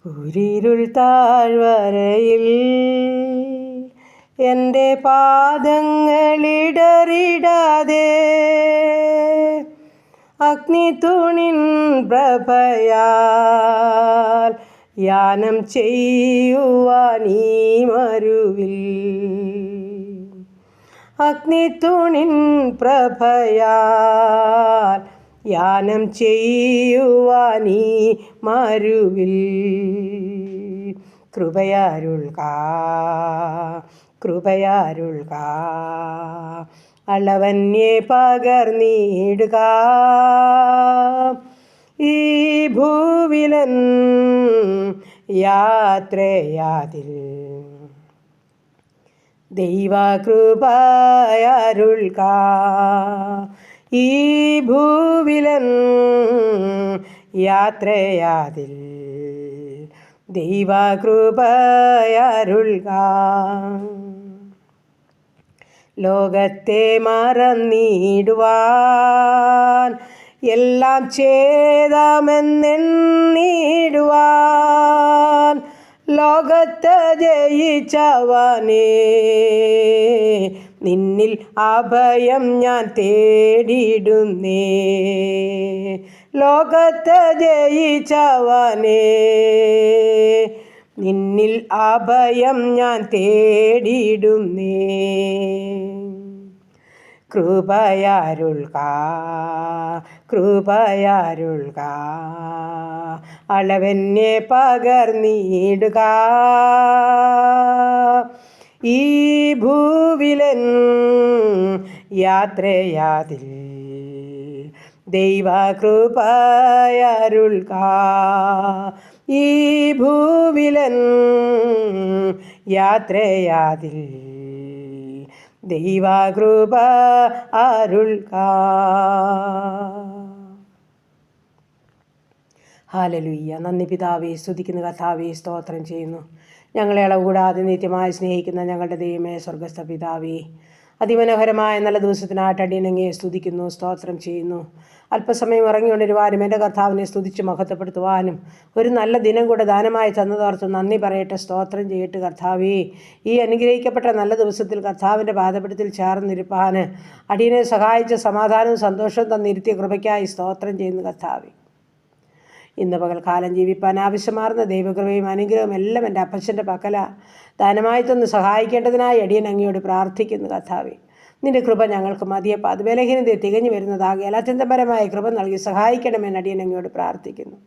കുരിരുൾ താഴ്വരയിൽ എൻ്റെ പാദങ്ങളിടറിടാതെ അഗ്നിത്തൂണിൻ പ്രഭയാൽ യാനം ചെയ്യുവാനീ മരുവിൽ. അഗ്നിത്തൂണിൻ പ്രഭയാൽ യാനം ചെയ്യുവാനീ മരുവിൽ. കൃപയാരുൾക കൃപയാരുൾക അളവന്യെ പകർന്നിടുക. ഈ ഭൂവിലൻ യാത്രയാതിൽ ദൈവകൃപയാരുൾക. ഈ ഭൂവിലൻ യാത്രയാതിൽ ദൈവകൃപയാരുൾക. ലോകത്തെ മറന്നിടുവാൻ എല്ലാം ചെയ്താമെന്നെണ്ണിടുവാൻ ലോകത്തെ ജയിച്ചവനേ, നിന്നിൽ അഭയം ഞാൻ തേടിടുന്നേ. ലോകത്തെ ജയിച്ചവനേ, നിന്നിൽ അഭയം ഞാൻ തേടിടുന്നേ. കൃപയാരുൾക കൃപയാരുൾക അളവന്യെ പകർന്നിടുക. ഈ ഭൂവിലൻ യാത്രയാതിൽ ദൈവകൃപയാരുൾക. ഈ ഭൂവിലൻ യാത്രയാതിൽ ദൈവകൃപ അരുൾക. ഹല്ലേലൂയ. നന്ദി പിതാവേ, സ്തുതിക്കുന്ന കർത്താവേ, സ്തോത്രം ചെയ്യുന്നു. ഞങ്ങളെ അളവ് കൂടാതെ നിത്യമായി സ്നേഹിക്കുന്ന ഞങ്ങളുടെ ദൈവമേ, സ്വർഗസ്ഥ പിതാവേ, അതിമനോഹരമായ നല്ല ദിവസത്തിനായിട്ട് അടിയനങ്ങയെ സ്തുതിക്കുന്നു, സ്തോത്രം ചെയ്യുന്നു. അല്പസമയം ഇറങ്ങിക്കൊണ്ടിരുവാനും എൻ്റെ കർത്താവിനെ സ്തുതിച്ച് മഹത്വപ്പെടുത്തുവാനും ഒരു നല്ല ദിനം കൂടെ ദാനമായി തന്നതോർത്ത് നന്ദി പറയട്ടെ, സ്തോത്രം ചെയ്യട്ടെ. കർത്താവേ, ഈ അനുഗ്രഹിക്കപ്പെട്ട നല്ല ദിവസത്തിൽ കർത്താവിൻ്റെ പാദപീഠത്തിൽ ചേർന്നിരിപ്പാൻ അടിയനെ സഹായിച്ച സമാധാനവും സന്തോഷവും തന്നിരുത്തിയ കൃപയ്ക്കായി സ്തോത്രം ചെയ്യുന്നു. കർത്താവേ, ഇന്ന് പകൽക്കാലം ജീവിപ്പാൻ ആവശ്യമാർന്ന ദൈവകൃപയും അനുഗ്രഹവും എല്ലാം എൻ്റെ അപ്പച്ചൻ്റെ പക്കല ദാനമായി തന്ന് സഹായിക്കേണ്ടതിനായി അടിയൻ അങ്ങയോട് പ്രാർത്ഥിക്കുന്നു. കർത്താവേ, നിൻ്റെ കൃപ ഞങ്ങൾക്ക് മതിയപ്പോൾ അത് ബലഹീനതയെ തികഞ്ഞു വരുന്നതാകിയാൽ അത്യന്തപരമായ കൃപ നൽകി സഹായിക്കണമെന്ന് അടിയൻ അങ്ങയോട് പ്രാർത്ഥിക്കുന്നു.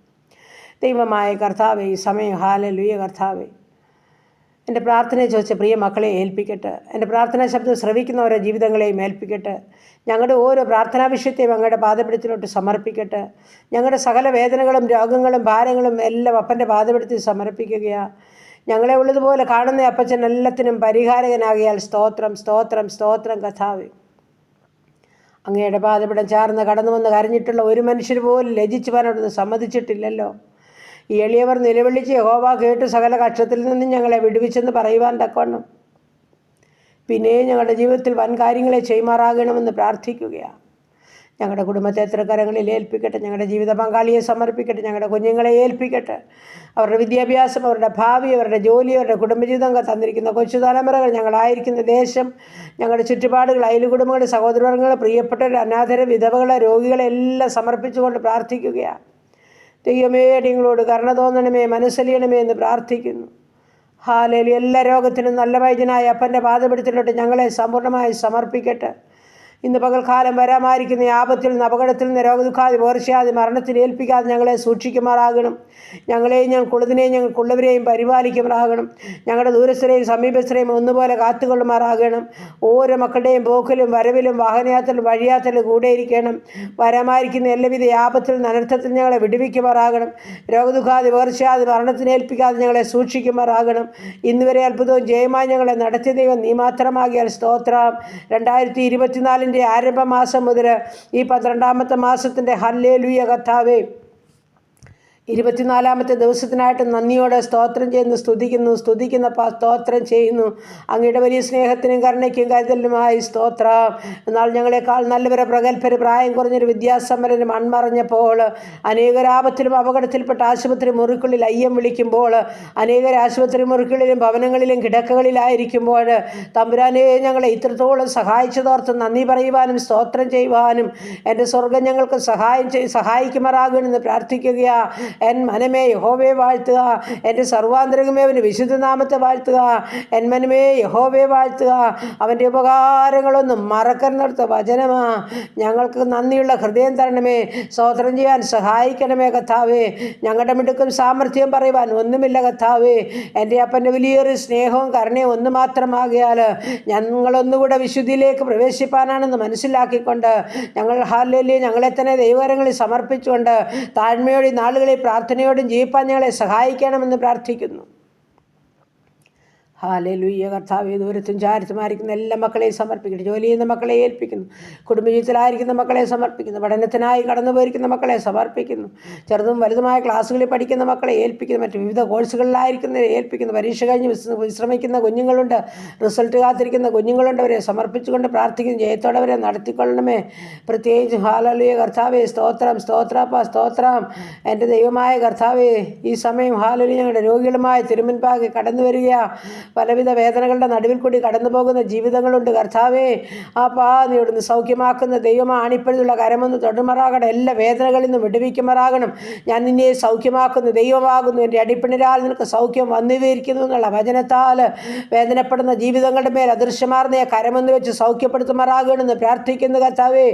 ദൈവമായ കർത്താവേ, ഈ സമയം ഹല്ലേലൂയ കർത്താവേ, എൻ്റെ പ്രാർത്ഥനയെ ചോദിച്ച പ്രിയ മക്കളെ ഏൽപ്പിക്കട്ടെ. എൻ്റെ പ്രാർത്ഥനാ ശബ്ദം ശ്രവിക്കുന്നവരുടെ ജീവിതങ്ങളെയും ഏൽപ്പിക്കട്ടെ. ഞങ്ങളുടെ ഓരോ പ്രാർത്ഥനാ വിഷയത്തെയും അങ്ങയുടെ പാദപീഠത്തിലോട്ട് സമർപ്പിക്കട്ടെ. ഞങ്ങളുടെ സകല വേദനകളും രോഗങ്ങളും ഭാരങ്ങളും എല്ലാം അപ്പൻ്റെ പാദപീഠത്തിൽ സമർപ്പിക്കുകയാണ്. ഞങ്ങളെ ഉള്ളതുപോലെ കാണുന്ന അപ്പച്ചൻ എല്ലാത്തിനും പരിഹാരകനാകിയാൽ സ്തോത്രം സ്തോത്രം സ്തോത്രം. കർത്താവേ, അങ്ങയുടെ പാദപീഠം ചേർന്ന് കടന്നു വന്ന് കരഞ്ഞിട്ടുള്ള ഒരു മനുഷ്യർ പോലും ലജ്ജിച്ചു പോകാനോടൊന്ന് സമ്മതിച്ചിട്ടില്ലല്ലോ. ഈ എളിയവർ നിലവിളിച്ച് യഹോവ കേട്ടു സകല കഷ്ടത്തിൽ നിന്നും ഞങ്ങളെ വിടുവിച്ചെന്ന് പറയുവാൻ തക്കവണ്ണം പിന്നെയും ഞങ്ങളുടെ ജീവിതത്തിൽ വൻ കാര്യങ്ങളെ ചെയ്യുമാറാകണമെന്ന് പ്രാർത്ഥിക്കുകയാണ്. ഞങ്ങളുടെ കുടുംബത്തെ എത്ര കരങ്ങളിൽ ഏൽപ്പിക്കട്ടെ. ഞങ്ങളുടെ ജീവിത പങ്കാളിയെ സമർപ്പിക്കട്ടെ. ഞങ്ങളുടെ കുഞ്ഞുങ്ങളെ ഏൽപ്പിക്കട്ടെ. അവരുടെ വിദ്യാഭ്യാസം, അവരുടെ ഭാവി, അവരുടെ ജോലി, അവരുടെ കുടുംബജീവിതം തന്നിരിക്കുന്ന കൊച്ചു തലമുറകൾ, ഞങ്ങളായിരിക്കുന്ന ദേശം, ഞങ്ങളുടെ ചുറ്റുപാടുകൾ, അയൽകുടുംബങ്ങൾ, സഹോദരങ്ങൾ, പ്രിയപ്പെട്ടവർ, അനാഥരെ, വിധവകളെ, രോഗികളെ എല്ലാം സമർപ്പിച്ചുകൊണ്ട് പ്രാർത്ഥിക്കുകയാണ്. ദൈവമേ, നിങ്ങളോട് കരുണ തോന്നണമേ, മനസ്സലിയണമേ എന്ന് പ്രാർത്ഥിക്കുന്നു. ഹല്ലേലൂയ. എല്ലാ രോഗത്തിനും നല്ല വൈദ്യനായ അപ്പൻ്റെ പാദപീഠത്തിലോട്ട് ഞങ്ങളെ സമ്പൂർണ്ണമായി സമർപ്പിക്കട്ടെ. ഇന്ന് പകൽക്കാലം വരാമായിരിക്കുന്ന ആപത്തിൽ നിന്ന്, അപകടത്തിൽ നിന്ന്, രോഗദുഃഖാതി പോർച്ചയാതി മരണത്തിന് ഏൽപ്പിക്കാതെ ഞങ്ങളെ സൂക്ഷിക്കുമാറാകണം. ഞങ്ങളെയും ഞങ്ങൾക്കുള്ളതിനെയും ഞങ്ങൾക്കുള്ളവരെയും പരിപാലിക്കുമാറാകണം. ഞങ്ങളുടെ ദൂരസ്ഥരെയും സമീപസ്ഥരെയും ഒന്നുപോലെ കാത്തുകൊള്ളുമാറാകണം. ഓരോ മക്കളുടെയും പോക്കിലും വരവിലും വാഹനയാത്രയിലും വഴിയാത്രയിലും കൂടെ ഇരിക്കണം. വരാമായിരിക്കുന്ന എല്ലാവിധ ആപത്തിൽ നിന്ന്, അനർത്ഥത്തിൽ ഞങ്ങളെ വിടുവിക്കുമാറാകണം. രോഗദുഃഖാതി പോർച്ചയാതി മരണത്തിന് ഏൽപ്പിക്കാതെ ഞങ്ങളെ സൂക്ഷിക്കുമാറാകണം. ഇന്നുവരെ അത്ഭുതവും ജയമായി ഞങ്ങളെ നടത്തിയ ദൈവം നീ മാത്രമാകിയാൽ സ്തോത്രം. 2024 ആരംഭമാസം മുതൽ ഈ 12ാമത്തെ മാസത്തിൻ്റെ ഹല്ലേലൂയ കർത്താവേ, 24-ാമത്തെ ദിവസത്തിനായിട്ട് നന്ദിയോടെ സ്തോത്രം ചെയ്യുന്നു, സ്തുതിക്കുന്നപ്പാ സ്തോത്രം ചെയ്യുന്നു. അങ്ങയുടെ വലിയ സ്നേഹത്തിനും കരുണയ്ക്കും കരുതലിനുമായി സ്തോത്രം. എന്നാൽ ഞങ്ങളെക്കാൾ നല്ലവരെ പ്രഗത്ഭര് പ്രായം കുറഞ്ഞൊരു വിദ്യാസമ്പന്നരും മൺമറഞ്ഞപ്പോൾ, അനേകരാപത്തിലും അപകടത്തിൽപ്പെട്ട ആശുപത്രി മുറിക്കുള്ളിൽ അയ്യം വിളിക്കുമ്പോൾ, അനേകർ ആശുപത്രി മുറിക്കുള്ളിലും ഭവനങ്ങളിലും കിടക്കകളിലായിരിക്കുമ്പോൾ, തമ്പുരാനെ ഞങ്ങളെ ഇത്രത്തോളം സഹായിച്ചതോർത്ത് നന്ദി പറയുവാനും സ്തോത്രം ചെയ്യുവാനും എൻ്റെ സ്വർഗം ഞങ്ങൾക്ക് സഹായിക്കുമാറാകണമെന്ന് പ്രാർത്ഥിക്കുകയാ. എൻ മനമേ യഹോവയെ വാഴ്ത്തുക, എൻ്റെ സർവാന്തരംഗമേ അവൻ്റെ വിശുദ്ധനാമത്തെ വാഴ്ത്തുക. എൻ മനമേ യഹോവയെ വാഴ്ത്തുക, അവൻ്റെ ഉപകാരങ്ങളൊന്നും മറക്കുന്നിടത്ത് വചനമാ. ഞങ്ങൾക്ക് നന്ദിയുള്ള ഹൃദയം തരണമേ, സ്തോത്രം ചെയ്യാൻ സഹായിക്കണമേ കർത്താവേ. ഞങ്ങളുടെ മിടുക്കും സാമർഥ്യം പറയുവാൻ ഒന്നുമില്ല കർത്താവേ. എൻ്റെ അപ്പൻ്റെ വലിയൊരു സ്നേഹവും കരുണയും ഒന്ന് മാത്രമാകിയാൽ ഞങ്ങളൊന്നുകൂടെ വിശുദ്ധിയിലേക്ക് പ്രവേശിപ്പാനാണെന്ന് മനസ്സിലാക്കിക്കൊണ്ട് ഞങ്ങളെ തന്നെ ദൈവകരങ്ങളിൽ സമർപ്പിച്ചുകൊണ്ട് താഴ്മയോടെ നാളുകളിൽ പ്രാർത്ഥനയോടും ജീവിപ്പാൻ ഞങ്ങളെ സഹായിക്കണമെന്ന് പ്രാർത്ഥിക്കുന്നു. ഹല്ലേലൂയ. കർത്താവേ, ദൂരത്തും ചാരത്തുമായിരിക്കുന്ന എല്ലാ മക്കളെയും സമർപ്പിക്കുന്നു. ജോലി ചെയ്യുന്ന മക്കളെ ഏൽപ്പിക്കുന്നു. കുടുംബജീവിതത്തിലായിരിക്കുന്ന മക്കളെ സമർപ്പിക്കുന്നു. പഠനത്തിനായി കടന്നു പോയിരിക്കുന്ന മക്കളെ സമർപ്പിക്കുന്നു. ചെറുതും വലുതുമായ ക്ലാസ്സുകളിൽ പഠിക്കുന്ന മക്കളെ ഏൽപ്പിക്കുന്നു. മറ്റ് വിവിധ കോഴ്സുകളിലായിരിക്കുന്നവരെ ഏൽപ്പിക്കുന്നു. പരീക്ഷ കഴിഞ്ഞ് വിശ്രമിക്കുന്ന കുഞ്ഞുങ്ങളുണ്ട്, റിസൾട്ട് കാത്തിരിക്കുന്ന കുഞ്ഞുങ്ങളുണ്ട്. അവരെ സമർപ്പിച്ചുകൊണ്ട് പ്രാർത്ഥിക്കുന്നു. ജയത്തോടെ അവരെ നടത്തിക്കൊള്ളണമേ. പ്രത്യേകിച്ച് ഹല്ലേലൂയ കർത്താവേ, സ്തോത്രം സ്തോത്രം. എൻ്റെ ദൈവമായ കർത്താവേ, ഈ സമയം ഹല്ലേലൂയ ഞങ്ങളുടെ രോഗികളുമായ തിരുമുൻപാകെ കടന്നു വരിക. പലവിധ വേദനകളുടെ നടുവിൽ കൂടി കടന്നു പോകുന്ന ജീവിതങ്ങളുണ്ട് കർത്താവേ. നീ ഇവിടുന്ന് സൗഖ്യമാക്കുന്ന ദൈവമാണ്. ഇപ്പോഴുള്ള കരമൊന്ന് തൊടുമാറാകണം. എല്ലാ വേദനകളിൽ നിന്നും വിടുവിക്കുമാറാകണം. ഞാൻ നിന്നെ സൗഖ്യമാക്കുന്ന ദൈവമാകുന്നു. എൻ്റെ അടിപ്പിണരാൽ നിനക്ക് സൗഖ്യം വന്നുവരിക്കുന്നു എന്നുള്ള വചനത്താൽ വേദനപ്പെടുന്ന ജീവിതങ്ങളുടെ മേൽ അദൃശ്യമാർന്ന കരമൊന്ന് വെച്ച് സൗഖ്യപ്പെടുത്തുമാറാകണമെന്ന് പ്രാർത്ഥിക്കുന്നു കർത്താവേ.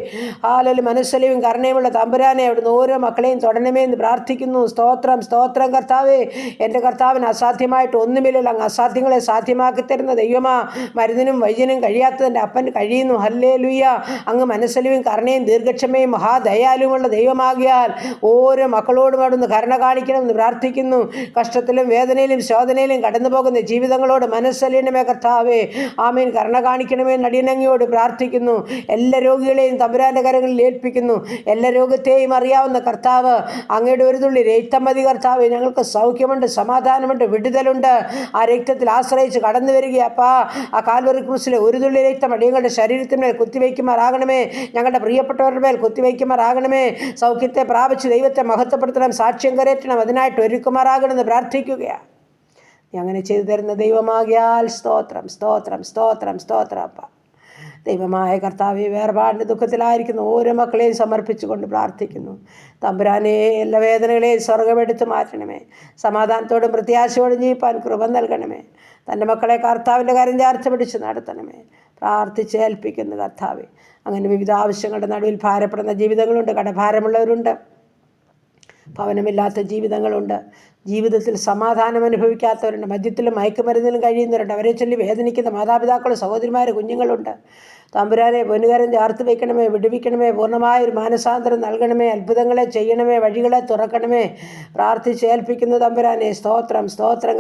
മനസ്സലിവും കരുണയുമുള്ള തമ്പുരാനെ അവിടുന്ന് ഓരോ മക്കളെയും തൊടണമേ എന്ന് പ്രാർത്ഥിക്കുന്നു. സ്തോത്രം കർത്താവേ. എൻ്റെ കർത്താവിന് അസാധ്യമായിട്ട് ഒന്നുമില്ലല്ലോ. അങ്ങ് അസാധ്യങ്ങളെ സാധ്യമാക്കി തരുന്ന ദൈവമാ. മരുന്നിനും വൈദ്യനും കഴിയാത്തതിൻ്റെ അപ്പൻ കഴിയുന്നു. ഹല്ലേലൂയ. അങ്ങ് മനസ്സലിവും കരുണയും ദീർഘക്ഷമയും മഹാദയാലുമുള്ള ദൈവമാകിയാൽ ഓരോ മക്കളോടും അവിടുന്ന് കരുണ കാണിക്കണമെന്ന് പ്രാർത്ഥിക്കുന്നു. കഷ്ടത്തിലും വേദനയിലും ശോധനയിലും കടന്നു പോകുന്ന ജീവിതങ്ങളോട് മനസ്സലിയണമേ കർത്താവേ. ആമേൻ. കരുണ കാണിക്കണമേ നടിയനങ്ങിയോട് പ്രാർത്ഥിക്കുന്നു. എല്ലാ രോഗികളെയും തമ്പുരാൻ്റെ കരങ്ങളിൽ ഏൽപ്പിക്കുന്നു. എല്ലാ രോഗത്തെയും അറിയാവുന്ന കർത്താവ്, അങ്ങയുടെ ഒരു തുള്ളി രക്തം മതി കർത്താവേ. ഞങ്ങൾക്ക് സൗഖ്യമുണ്ട്, സമാധാനമുണ്ട്, വിടുതലുണ്ട്. ആ രക്തത്തിൽ ആശ്രയിച്ച് കടന്നു വരികയപ്പാ. ആ കാൽവറി ക്രൂസിലെ ഒരു തുള്ളി രക്തം അടിയങ്ങളുടെ ശരീരത്തിന്മേൽ കുത്തിവയ്ക്കുമാറാകണമേ. ഞങ്ങളുടെ പ്രിയപ്പെട്ടവരുടെ മേൽ കുത്തിവയ്ക്കുമാറാകണമേ. സൗഖ്യത്തെ പ്രാപിച്ച് ദൈവത്തെ മഹത്വപ്പെടുത്തണം, സാക്ഷ്യം കരയറ്റണം, അതിനായിട്ട് ഒരുക്കുമാറാകണമെന്ന് പ്രാർത്ഥിക്കുകയാണ്. അങ്ങനെ ചെയ്തു തരുന്ന ദൈവമാകിയാൽ സ്തോത്രം അപ്പ. ദൈവമായ കർത്താവേ, വേർപാടിൻ്റെ ദുഃഖത്തിലായിരിക്കുന്ന ഓരോ മക്കളെയും സമർപ്പിച്ചുകൊണ്ട് പ്രാർത്ഥിക്കുന്നു. തമ്പുരാനെ, എല്ലാ വേദനകളെയും സ്വർഗ്ഗമെടുത്ത് മാറ്റണമേ. സമാധാനത്തോടും പ്രത്യാശയോടും ജീവിപ്പാൻ കൃപ നൽകണമേ. തൻ്റെ മക്കളെ കർത്താവിൻ്റെ കരം ചേർത്ത് പിടിച്ച് നടത്തണമേ. പ്രാർത്ഥിച്ച് ഏൽപ്പിക്കുന്നു കർത്താവേ. അങ്ങനെ വിവിധ ആവശ്യങ്ങളുടെ നടുവിൽ ഭാരപ്പെടുന്ന ജീവിതങ്ങളുണ്ട്, കടഭാരമുള്ളവരുണ്ട്, ഭവനമില്ലാത്ത ജീവിതങ്ങളുണ്ട്, ജീവിതത്തിൽ സമാധാനം അനുഭവിക്കാത്തവരുണ്ട്, മദ്യത്തിലും മയക്കുമരുന്നിലും കഴിയുന്നവരുണ്ട്, അവരെ ചൊല്ലി വേദനിക്കുന്ന മാതാപിതാക്കളും സഹോദരിമാരും കുഞ്ഞുങ്ങളുണ്ട്. തമ്പുരാനെ, പൊന്നുകരം ചേർത്ത് വയ്ക്കണമേ, വിടുവിക്കണമേ, പൂർണ്ണമായൊരു മാനസാന്തരം നൽകണമേ, അത്ഭുതങ്ങളെ ചെയ്യണമേ, വഴികളെ തുറക്കണമേ. പ്രാർത്ഥിച്ച് ഏൽപ്പിക്കുന്നു തമ്പുരാനെ. സ്തോത്രം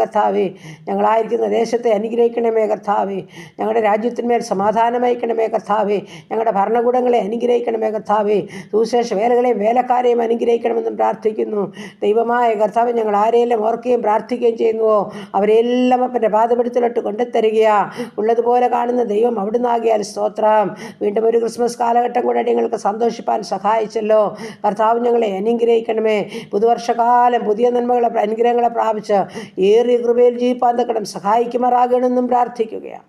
കർത്താവേ. ഞങ്ങളായിരിക്കുന്ന ദേശത്തെ അനുഗ്രഹിക്കണമേ കർത്താവേ. ഞങ്ങളുടെ രാജ്യത്തിന്മേൽ സമാധാനം അയക്കണമേ കർത്താവേ. ഞങ്ങളുടെ ഭരണകൂടങ്ങളെ അനുഗ്രഹിക്കണമേ കർത്താവേ. സുവിശേഷ വേലകളെയും വേലക്കാരെയും അനുഗ്രഹിക്കണമെന്നും പ്രാർത്ഥിക്കുന്നു. ദൈവമായ കർത്താവേ, ഞങ്ങൾ ആരെയെല്ലാം ഓർക്കുകയും പ്രാർത്ഥിക്കുകയും ചെയ്യുന്നുവോ അവരെല്ലാം അപ്പൻ്റെ പാദപീഠത്തിലോട്ട് കൊണ്ടുതരികയാ. ഉള്ളതുപോലെ കാണുന്ന ദൈവം അവിടുന്നാകിയാൽ സ്തോത്രം. വീണ്ടും ഒരു ക്രിസ്മസ് കാലഘട്ടം കൂടെ ഞങ്ങൾക്ക് സന്തോഷിപ്പാൻ സഹായിച്ചല്ലോ കർത്താവ്. ഞങ്ങളെ അനുഗ്രഹിക്കണമേ. പുതുവർഷകാലം പുതിയ നന്മകളെ അനുഗ്രഹങ്ങളെ പ്രാപിച്ച് ഏറിയ കൃപയിൽ ജീവിപ്പാൻ തക്കണം സഹായിക്കുമാറാകണമെന്നും പ്രാർത്ഥിക്കുകയാണ്.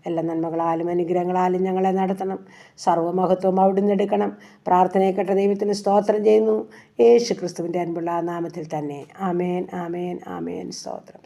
എല്ലാ നന്മകളാലും അനുഗ്രഹങ്ങളാലും ഞങ്ങളെ നടത്തണം. സർവ്വമഹത്വം അവിടുന്ന് എടുക്കണം. പ്രാർത്ഥനയെ കേട്ട ദൈവത്തിന് സ്തോത്രം ചെയ്യുന്നു. യേശു ക്രിസ്തുവിൻ്റെ അൻപുള്ള നാമത്തിൽ തന്നെ. ആമേൻ. സ്തോത്രം.